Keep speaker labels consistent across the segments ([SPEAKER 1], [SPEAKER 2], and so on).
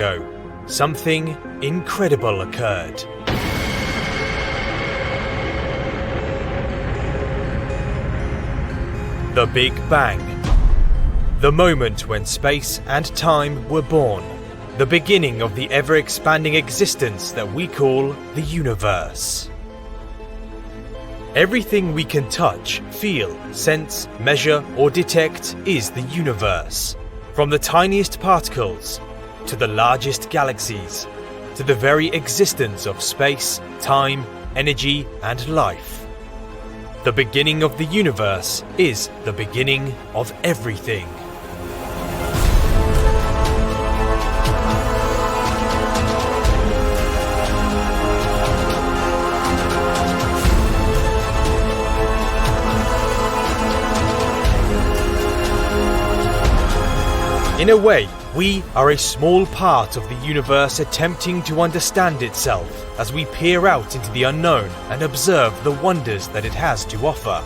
[SPEAKER 1] ago, something incredible occurred. The Big Bang. The moment when space and time were born. The beginning of the ever-expanding existence that we call the universe. Everything we can touch, feel, sense, measure, or detect is the universe. From the tiniest particles, to the largest galaxies, to the very existence of space, time, energy, and life. The beginning of the universe is the beginning of everything. In a way, we are a small part of the universe attempting to understand itself as we peer out into the unknown and observe the wonders that it has to offer.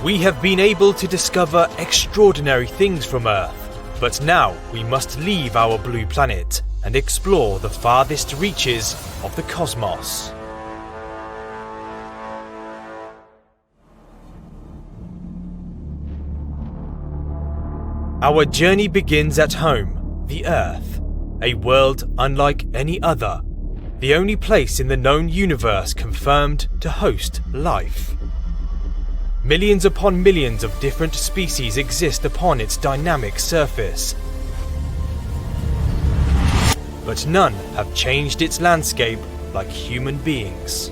[SPEAKER 1] We have been able to discover extraordinary things from Earth, but now we must leave our blue planet and explore the farthest reaches of the cosmos. Our journey begins at home, the Earth, a world unlike any other, the only place in the known universe confirmed to host life. Millions upon millions of different species exist upon its dynamic surface, but none have changed its landscape like human beings.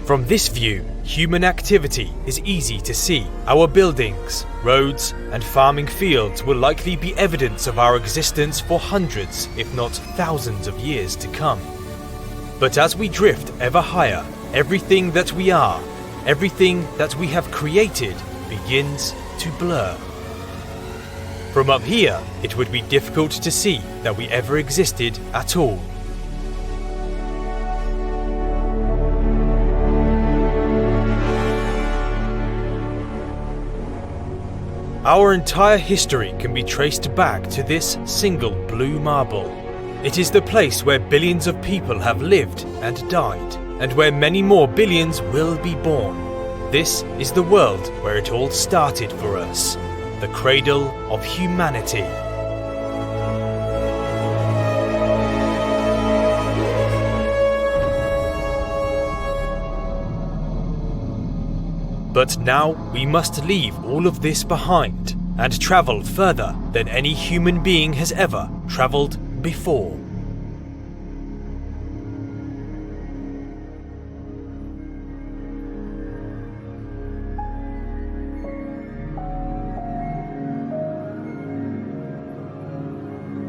[SPEAKER 1] From this view, human activity is easy to see. Our buildings, roads, and farming fields will likely be evidence of our existence for hundreds, if not thousands of years to come. But as we drift ever higher, everything that we are, everything that we have created, begins to blur. From up here, it would be difficult to see that we ever existed at all. Our entire history can be traced back to this single blue marble. It is the place where billions of people have lived and died, and where many more billions will be born. This is the world where it all started for us, the cradle of humanity. But now we must leave all of this behind and travel further than any human being has ever traveled before.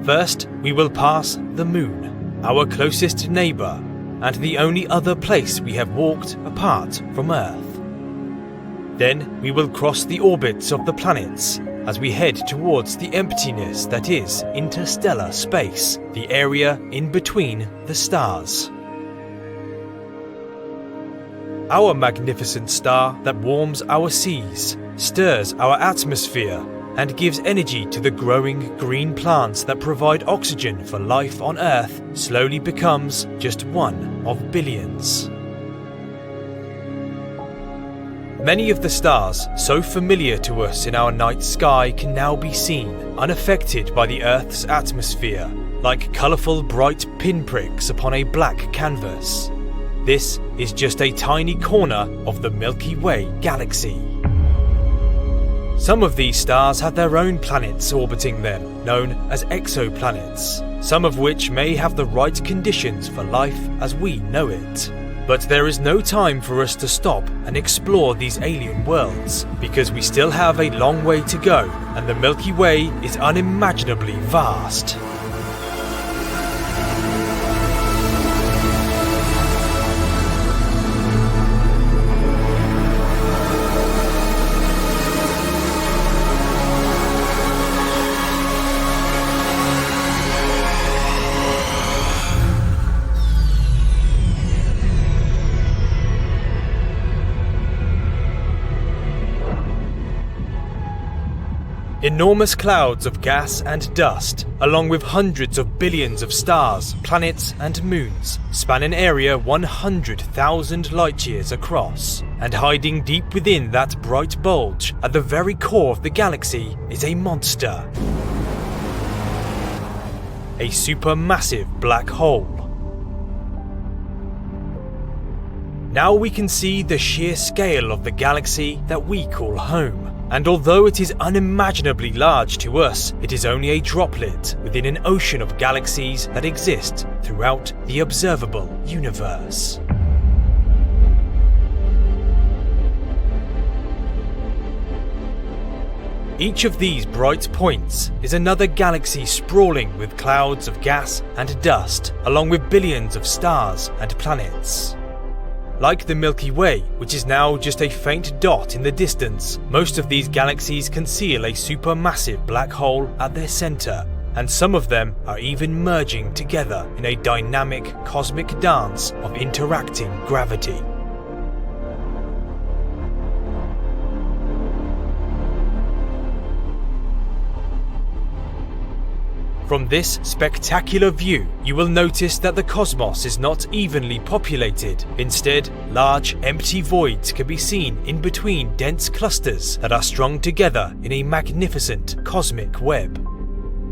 [SPEAKER 1] First, we will pass the Moon, our closest neighbour, and the only other place we have walked apart from Earth. Then we will cross the orbits of the planets as we head towards the emptiness that is interstellar space, the area in between the stars. Our magnificent star that warms our seas, stirs our atmosphere, and gives energy to the growing green plants that provide oxygen for life on Earth slowly becomes just one of billions. Many of the stars so familiar to us in our night sky can now be seen, unaffected by the Earth's atmosphere, like colourful bright pinpricks upon a black canvas. This is just a tiny corner of the Milky Way galaxy. Some of these stars have their own planets orbiting them, known as exoplanets, some of which may have the right conditions for life as we know it. But there is no time for us to stop and explore these alien worlds, because we still have a long way to go, and the Milky Way is unimaginably vast. Enormous clouds of gas and dust, along with hundreds of billions of stars, planets and moons, span an area 100,000 light-years across. And hiding deep within that bright bulge, at the very core of the galaxy, is a monster. A supermassive black hole. Now we can see the sheer scale of the galaxy that we call home. And although it is unimaginably large to us, it is only a droplet within an ocean of galaxies that exist throughout the observable universe. Each of these bright points is another galaxy sprawling with clouds of gas and dust, along with billions of stars and planets. Like the Milky Way, which is now just a faint dot in the distance, most of these galaxies conceal a supermassive black hole at their center, and some of them are even merging together in a dynamic cosmic dance of interacting gravity. From this spectacular view, you will notice that the cosmos is not evenly populated. Instead, large, empty voids can be seen in between dense clusters that are strung together in a magnificent cosmic web.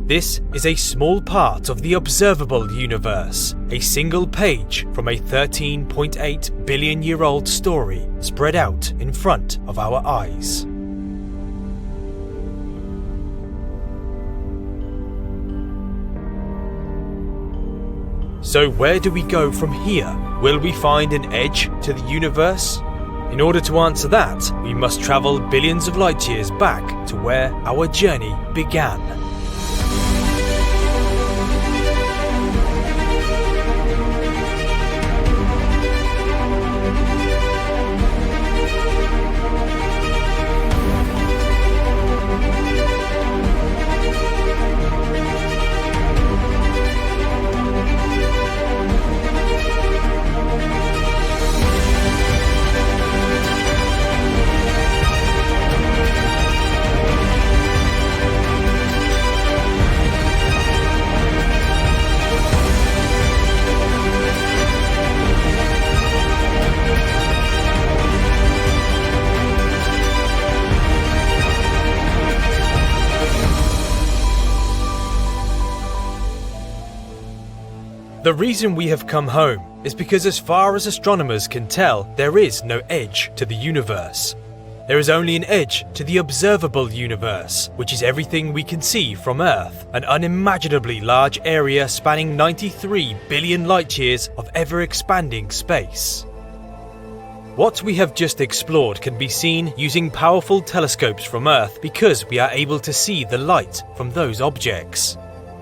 [SPEAKER 1] This is a small part of the observable universe, a single page from a 13.8 billion-year-old story spread out in front of our eyes. So where do we go from here? Will we find an edge to the universe? In order to answer that, we must travel billions of light years back to where our journey began. The reason we have come home is because, as far as astronomers can tell, there is no edge to the universe. There is only an edge to the observable universe, which is everything we can see from Earth, an unimaginably large area spanning 93 billion light-years of ever-expanding space. What we have just explored can be seen using powerful telescopes from Earth because we are able to see the light from those objects.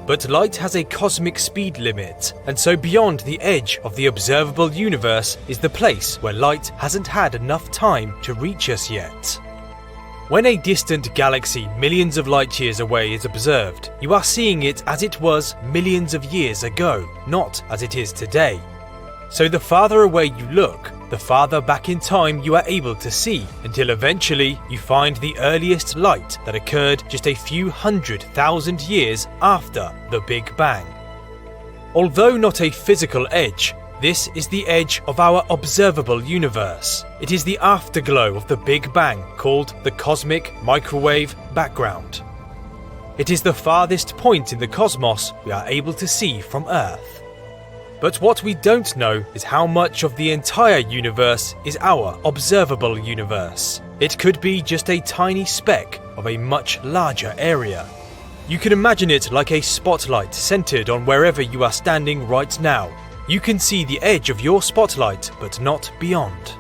[SPEAKER 1] But light has a cosmic speed limit, and so beyond the edge of the observable universe is the place where light hasn't had enough time to reach us yet. When a distant galaxy millions of light years away is observed, you are seeing it as it was millions of years ago, not as it is today. So the farther away you look, the farther back in time you are able to see, until eventually you find the earliest light that occurred just a few 100,000 years after the Big Bang. Although not a physical edge, this is the edge of our observable universe. It is the afterglow of the Big Bang called the cosmic microwave background. It is the farthest point in the cosmos we are able to see from Earth. But what we don't know is how much of the entire universe is our observable universe. It could be just a tiny speck of a much larger area. You can imagine it like a spotlight centered on wherever you are standing right now. You can see the edge of your spotlight, but not beyond.